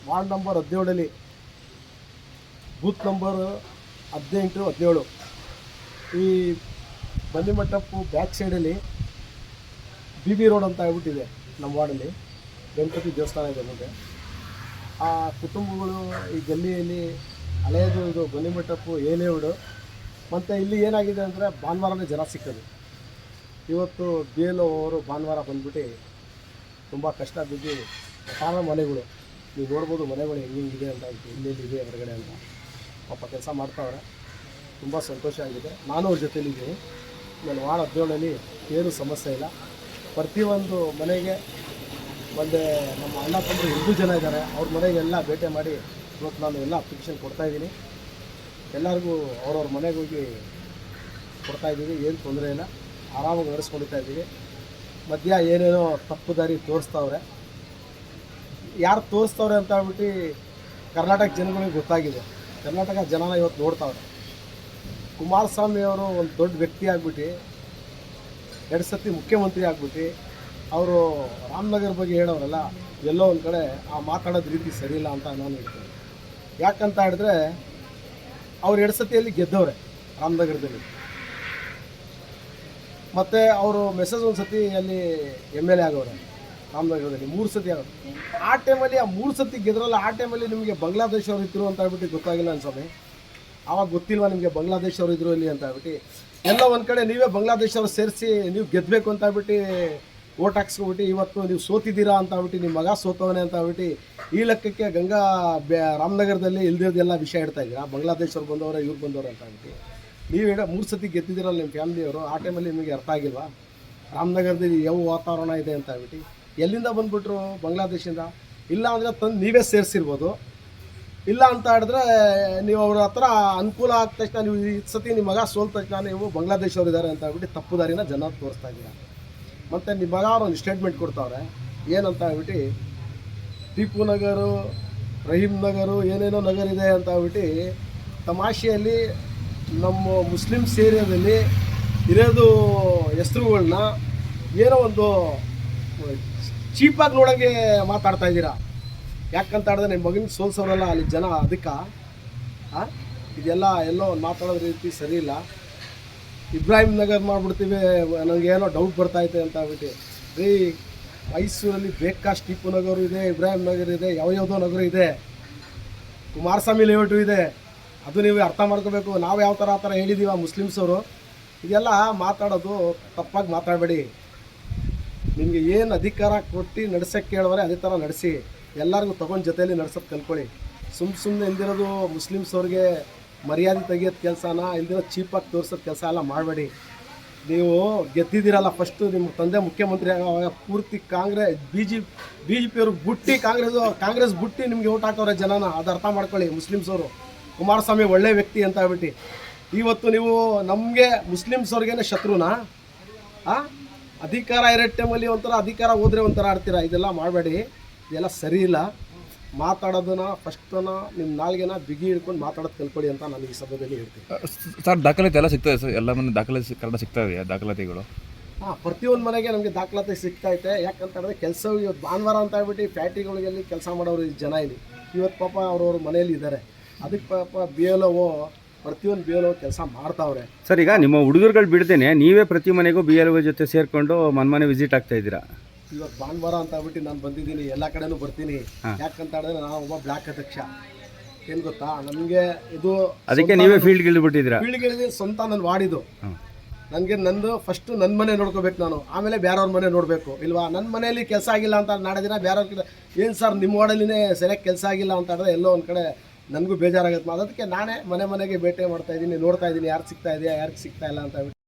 Ward number 17 booth number 18, 17 ಈ ಬನ್ನಿಮಂಟಪು back ಸೈಡಲ್ಲಿ BB road ಅಂತ ಹೇಳ್ಬಿಟ್ಟಿದೆ ನಮ್ಮ ವಾರ್ಡಲ್ಲಿ. ಗಣಪತಿ ದೇವಸ್ಥಾನ ಇದೆ ಮುಂದೆ. ಆ ಕುಟುಂಬಗಳು ಈ ಗಲ್ಲಿಯಲ್ಲಿ ಹಳೆಯದು ಇದು ಬನ್ನಿಮಂಟಪು ಏಲೇವುಡು. ಮತ್ತು ಇಲ್ಲಿ ಏನಾಗಿದೆ ಅಂದರೆ ಭಾನುವಾರನೇ ಜನ ಸಿಕ್ಕೋದು. ಇವತ್ತು BLO ಅವರು ಭಾನುವಾರ ಬಂದ್ಬಿಟ್ಟು ತುಂಬ ಕಷ್ಟ ಬಿದ್ದು ಸಾಲ ಮನೆಗಳು ನೀವು ನೋಡ್ಬೋದು, ಮನೆಗಳು ಹೆಂಗಿದೆ ಅಂತ ಎಲ್ಲೆಲ್ಲಿದೆ ಹೊರಗಡೆ ಅಂತ ಪಾಪ ಕೆಲಸ ಮಾಡ್ತಾವ್ರೆ. ತುಂಬ ಸಂತೋಷ ಆಗಿದೆ. ನಾನು ಅವ್ರ ಜೊತೆಲಿದ್ದೀನಿ. ನಾನು ವಾರ್ಡ್ 17 ಏನೂ ಸಮಸ್ಯೆ ಇಲ್ಲ. ಪ್ರತಿಯೊಂದು ಮನೆಗೆ ಒಂದೇ ನಮ್ಮ ಅಣ್ಣ ತಮ್ಮರು 2 ಜನ ಇದ್ದಾರೆ. ಅವ್ರ ಮನೆಗೆಲ್ಲ ಭೇಟಿ ಮಾಡಿ ಇವತ್ತು ನಾನು ಎಲ್ಲ ಅಪ್ಲಿಕೇಶನ್ ಕೊಡ್ತಾಯಿದ್ದೀನಿ. ಎಲ್ಲರಿಗೂ ಅವ್ರವ್ರ ಮನೆಗೆ ಹೋಗಿ ಕೊಡ್ತಾಯಿದ್ದೀವಿ. ಏನು ತೊಂದರೆ ಇಲ್ಲ, ಆರಾಮಾಗಿ ನಡೆಸ್ಕೊಳ್ತಾ ಇದ್ದೀವಿ. ಮಧ್ಯ ಏನೇನೋ ತಪ್ಪು ದಾರಿ ತೋರಿಸ್ತವ್ರೆ. ಯಾರು ತೋರಿಸ್ತವ್ರೆ ಅಂತ ಹೇಳ್ಬಿಟ್ಟು ಕರ್ನಾಟಕ ಜನಗಳಿಗೆ ಗೊತ್ತಾಗಿದೆ. ಕರ್ನಾಟಕ ಜನನ ಇವತ್ತು ನೋಡ್ತಾವ್ರೆ. ಕುಮಾರಸ್ವಾಮಿ ಅವರು ಒಂದು ದೊಡ್ಡ ವ್ಯಕ್ತಿ ಆಗ್ಬಿಟ್ಟು 2 ಸತಿ ಮುಖ್ಯಮಂತ್ರಿ ಆಗ್ಬಿಟ್ಟು ಅವರು ರಾಮನಗರ ಬಗ್ಗೆ ಹೇಳೋರಲ್ಲ, ಎಲ್ಲೋ ಒಂದು ಕಡೆ ಆ ಮಾತಾಡೋದು ರೀತಿ ಸರಿಯಿಲ್ಲ ಅಂತ ನಾನು ಹೇಳ್ತೀನಿ. ಯಾಕಂತ ಹೇಳಿದ್ರೆ ಅವ್ರು 2 ಸತಿಯಲ್ಲಿ ಗೆದ್ದವ್ರೆ ರಾಮನಗರದಲ್ಲಿ. ಮತ್ತು ಅವರು ಮೆಸೇಜ್ ಒಂದು ಸತಿ ಅಲ್ಲಿ MLA ಆಗವ್ರೆ ರಾಮನಗರದಲ್ಲಿ 3 ಸತಿ ಆಗೋದು. ಆ ಟೈಮಲ್ಲಿ ಆ 3 ಸತಿ ಗೆದ್ರಲ್ಲ, ಆ ಟೈಮಲ್ಲಿ ನಿಮಗೆ ಬಾಂಗ್ಲಾದೇಶ ಅವ್ರು ಇದ್ರು ಅಂತ ಹೇಳ್ಬಿಟ್ಟು ಗೊತ್ತಾಗಿಲ್ಲ ಅನ್ಸಮೆ. ಆವಾಗ ಗೊತ್ತಿಲ್ವಾ ನಿಮಗೆ ಬಾಂಗ್ಲಾದೇಶ ಅವರು ಇದ್ರು ಇಲ್ಲಿ ಅಂತ ಹೇಳ್ಬಿಟ್ಟು. ಎಲ್ಲ ಒಂದು ಕಡೆ ನೀವೇ ಬಾಂಗ್ಲಾದೇಶ ಅವ್ರು ಸೇರಿಸಿ ನೀವು ಗೆದ್ದಬೇಕು ಅಂತ ಹೇಳ್ಬಿಟ್ಟು ಓಟ್ ಹಾಕ್ಸ್ಕೊಬಿಟ್ಟು ಇವತ್ತು ನೀವು ಸೋತಿದ್ದೀರಾ ಅಂತ ಹೇಳ್ಬಿಟ್ಟು ನಿಮ್ಮ ಮಗ ಸೋತವನೇ ಅಂತ ಹೇಳ್ಬಿಟ್ಟು ಈ ಲೆಕ್ಕಕ್ಕೆ ರಾಮನಗರದಲ್ಲಿ ಇಲ್ದಿರೋದೆಲ್ಲ ವಿಷಯ ಇಡ್ತಾ ಇದ್ದೀರಾ. ಬಾಂಗ್ಲಾದೇಶ ಅವ್ರು ಬಂದವರ ಇವ್ರು ಬಂದವರು ಅಂತ ಹೇಳ್ಬಿಟ್ಟು ನೀವು 3 ಸತಿ ಗೆದ್ದಿದ್ದೀರಲ್ಲ ನಿಮ್ಮ ಫ್ಯಾಮಿಲಿಯವರು. ಆ ಟೈಮಲ್ಲಿ ನಿಮಗೆ ಅರ್ಥ ಆಗಿಲ್ವಾ ರಾಮನಗರದಲ್ಲಿ ಯಾವ ವಾತಾವರಣ ಇದೆ ಅಂತ ಹೇಳ್ಬಿಟ್ಟು? ಎಲ್ಲಿಂದ ಬಂದುಬಿಟ್ರು ಬಾಂಗ್ಲಾದೇಶಿಂದ? ಇಲ್ಲ ಅಂದರೆ ತಂದು ನೀವೇ ಸೇರಿಸಿರ್ಬೋದು. ಇಲ್ಲ ಅಂತ ಹೇಳಿದ್ರೆ ನೀವು ಅವ್ರ ಹತ್ರ ಅನುಕೂಲ ಆದ ತಕ್ಷಣ ನೀವು ಈ ಸತಿ ನಿಮ್ಮ ಮಗ ಸೋಲ್ ತಕ್ಷಣ ನೀವು ಬಾಂಗ್ಲಾದೇಶವ್ರು ಇದ್ದಾರೆ ಅಂತ ಹೇಳ್ಬಿಟ್ಟು ತಪ್ಪು ದಾರಿನ ಜನ ತೋರಿಸ್ತಾ ಇದ್ದೀರಾ. ಮತ್ತು ನಿಮ್ಮ ಮಗ ಒಂದು ಸ್ಟೇಟ್ಮೆಂಟ್ ಕೊಡ್ತಾವ್ರೆ ಏನಂತ ಹೇಳ್ಬಿಟ್ಟು ಟಿಪ್ಪು ನಗರು, ರಹೀಮ್ ನಗರು, ಏನೇನೋ ನಗರ ಇದೆ ಅಂತ ಹೇಳ್ಬಿಟ್ಟು ತಮಾಷೆಯಲ್ಲಿ ನಮ್ಮ ಮುಸ್ಲಿಮ್ಸ್ ಏರಿಯಾದಲ್ಲಿ ಇರೋದು ಹೆಸ್ರುಗಳನ್ನ ಏನೋ ಒಂದು ಚೀಪಾಗಿ ನೋಡೋಂಗೆ ಮಾತಾಡ್ತಾ ಇದ್ದೀರಾ. ಯಾಕಂತ ಹೇಳಿದ್ರೆ ನಿಮ್ಮ ಮಗನ ಸೋಲ್ಸೋರಲ್ಲ ಅಲ್ಲಿ ಜನ, ಅದಕ್ಕೆ ಇದೆಲ್ಲ ಎಲ್ಲೋ ಮಾತಾಡೋದ ರೀತಿ ಸರಿ ಇಲ್ಲ. ಇಬ್ರಾಹಿಂ ನಗರ್ ಮಾಡಿಬಿಡ್ತೀವಿ, ನನಗೇನೋ ಡೌಟ್ ಬರ್ತೈತೆ ಅಂತ ಹೇಳ್ಬಿಟ್ಟು. ರೀ, ಮೈಸೂರಲ್ಲಿ ಬೇಕಾಷ್ಟು ಟಿಪ್ಪು ನಗರ ಇದೆ, ಇಬ್ರಾಹಿಂ ನಗರ್ ಇದೆ, ಯಾವುದೋ ನಗರ ಇದೆ, ಕುಮಾರಸ್ವಾಮಿ ಲೇಔಟು ಇದೆ. ಅದು ನೀವು ಅರ್ಥ ಮಾಡ್ಕೋಬೇಕು. ನಾವು ಯಾವ ಥರ ಆ ಥರ ಹೇಳಿದ್ದೀವ ಮುಸ್ಲಿಮ್ಸವರು. ಇದೆಲ್ಲ ಮಾತಾಡೋದು ತಪ್ಪಾಗಿ ಮಾತಾಡಬೇಡಿ. ನಿಮಗೆ ಏನು ಅಧಿಕಾರ ಕೊಟ್ಟು ನಡ್ಸೋಕ್ಕೆ ಕೇಳೋರೆ ಅದೇ ಥರ ನಡೆಸಿ. ಎಲ್ಲರಿಗೂ ತೊಗೊಂಡು ಜೊತೆಯಲ್ಲಿ ನಡ್ಸೋದು ಕಲ್ತ್ಕೊಳ್ಳಿ. ಸುಮ್ಮನೆ ಇಲ್ದಿರೋದು ಮುಸ್ಲಿಮ್ಸ್ ಅವ್ರಿಗೆ ಮರ್ಯಾದೆ ತೆಗಿಯೋದು ಕೆಲಸನ, ಇಲ್ದಿರೋ ಚೀಪಾಗಿ ತೋರಿಸೋದು ಕೆಲಸ ಎಲ್ಲ ಮಾಡಬೇಡಿ. ನೀವು ಗೆದ್ದಿದ್ದೀರಲ್ಲ, ಫಸ್ಟು ನಿಮ್ಮ ತಂದೆ ಮುಖ್ಯಮಂತ್ರಿ ಆಗುವಾಗ ಪೂರ್ತಿ BJP ಅವರು ಬುಟ್ಟಿ ಕಾಂಗ್ರೆಸ್ ಬುಟ್ಟಿ ನಿಮಗೆ ಓಟ್ ಹಾಕೋರೆ ಜನನ. ಅದು ಅರ್ಥ ಮಾಡ್ಕೊಳ್ಳಿ ಮುಸ್ಲಿಮ್ಸವರು. ಕುಮಾರಸ್ವಾಮಿ ಒಳ್ಳೆ ವ್ಯಕ್ತಿ ಅಂತ ಹೇಳ್ಬಿಟ್ಟು ಇವತ್ತು ನೀವು ನಮಗೆ ಮುಸ್ಲಿಮ್ಸ್ ಅವ್ರಿಗೇನೆ ಶತ್ರುನಾ? ಅಧಿಕಾರ ಇರೋ ಟೈಮಲ್ಲಿ ಒಂಥರ, ಅಧಿಕಾರ ಹೋದರೆ ಒಂಥರ ಆಡ್ತೀರಾ. ಇದೆಲ್ಲ ಮಾಡಬೇಡಿ, ಇದೆಲ್ಲ ಸರಿ ಇಲ್ಲ. ಮಾತಾಡೋದನ್ನ ಫಸ್ಟನ್ನ ನಿಮ್ಮ ನಾಲ್ಗೆನ ಬಿಗಿ ಹಿಡ್ಕೊಂಡು ಮಾತಾಡೋದು ಕಲ್ಕೊಳ್ಳಿ ಅಂತ ನಾನು ಈ ಸಭೆಯಲ್ಲಿ ಹೇಳ್ತೀನಿ. ಸರ್, ದಾಖಲಾತಿ ಎಲ್ಲ ಸಿಗ್ತದೆ ಸರ್? ಎಲ್ಲ ಮನೆ ದಾಖಲಾತಿ ಕನ್ನಡ ಸಿಗ್ತಾ ಇದೆಯಾ ದಾಖಲಾತಿಗಳು? ಪ್ರತಿಯೊಂದು ಮನೆಗೆ ನಮಗೆ ದಾಖಲಾತಿ ಸಿಗ್ತೈತೆ. ಯಾಕಂತ ಹೇಳಿದ್ರೆ ಕೆಲಸ ಇವತ್ತು ಭಾನುವಾರ ಅಂತ ಹೇಳ್ಬಿಟ್ಟು ಫ್ಯಾಕ್ಟ್ರಿಗಳಿಗೆ ಕೆಲಸ ಮಾಡೋರು ಜನ ಇಲ್ಲಿ ಇವತ್ತು ಪಾಪ ಅವ್ರವ್ರ ಮನೆಯಲ್ಲಿ ಇದ್ದಾರೆ. ಅದಕ್ಕೆ ಪಾಪ BLO ಪ್ರತಿಯೊಂದು BLO ಕೆಲಸ ಮಾಡ್ತಾವ್ರೆ. ಸರ್, ಈಗ ನಿಮ್ಮ ಹುಡುಗರುಗಳು ಬಿಡ್ತೇನೆ ನೀವೇ ಪ್ರತಿ ಮನೆಗೂ BLO ಜೊತೆ ಸೇರಿಕೊಂಡು ಮನೆ ವಿಸಿಟ್ ಆಗ್ತಾ ಇದ್ದೀರಾ? ಇವತ್ತು ಭಾನುವಾರ ಅಂತ ಹೇಳ್ಬಿಟ್ಟು ನಾನು ಬಂದಿದ್ದೀನಿ. ಎಲ್ಲ ಕಡೆನೂ ಬರ್ತೀನಿ. ಯಾಕಂತ ಹೇಳಿದ್ರೆ ನಾನು ಒಬ್ಬ ಬ್ಲಾಕ್ ಅಧ್ಯಕ್ಷ. ಏನು ಗೊತ್ತಾ, ನಮಗೆ ಇದು ಅದಕ್ಕೆ ನೀವೇ ಫೀಲ್ಡ್ಗೆ ಇಳಿದ್ಬಿಟ್ಟಿದ್ದೀರಾ? ಫೀಲ್ಡ್ಗೆ ಸ್ವಂತ ನಾನು ವಾಡಿದ್ದು. ನನಗೆ ನಂದು ಫಸ್ಟು ನನ್ನ ಮನೆ ನೋಡ್ಕೋಬೇಕು ನಾನು, ಆಮೇಲೆ ಬೇರೆಯವ್ರ ಮನೆ ನೋಡಬೇಕು ಇಲ್ವಾ? ನನ್ನ ಮನೆಯಲ್ಲಿ ಕೆಲಸ ಆಗಿಲ್ಲ ಅಂತ ನಾಳೆ ದಿನ ಬೇರೆಯವ್ರ ಏನು ಸರ್ ನಿಮ್ಮ ವಾರ್ಡಲ್ಲಿನೇ ಸರಿಯಾಗಿ ಕೆಲಸ ಆಗಿಲ್ಲ ಅಂತ ಹೇಳಿದ್ರೆ ಎಲ್ಲೋ ಒಂದು ಕಡೆ ನನಗೂ ಬೇಜಾರಾಗುತ್ತೆ. ಅದಕ್ಕೆ ನಾನೇ ಮನೆಗೆ ಭೇಟಿ ಮಾಡ್ತಾಯಿದ್ದೀನಿ, ನೋಡ್ತಾ ಇದ್ದೀನಿ ಯಾರು ಸಿಗ್ತಾ ಇದೆಯಾ, ಯಾರಿಗೆ ಸಿಗ್ತಾ ಇಲ್ಲ ಅಂತ ಹೇಳ್ಬಿಟ್ಟು.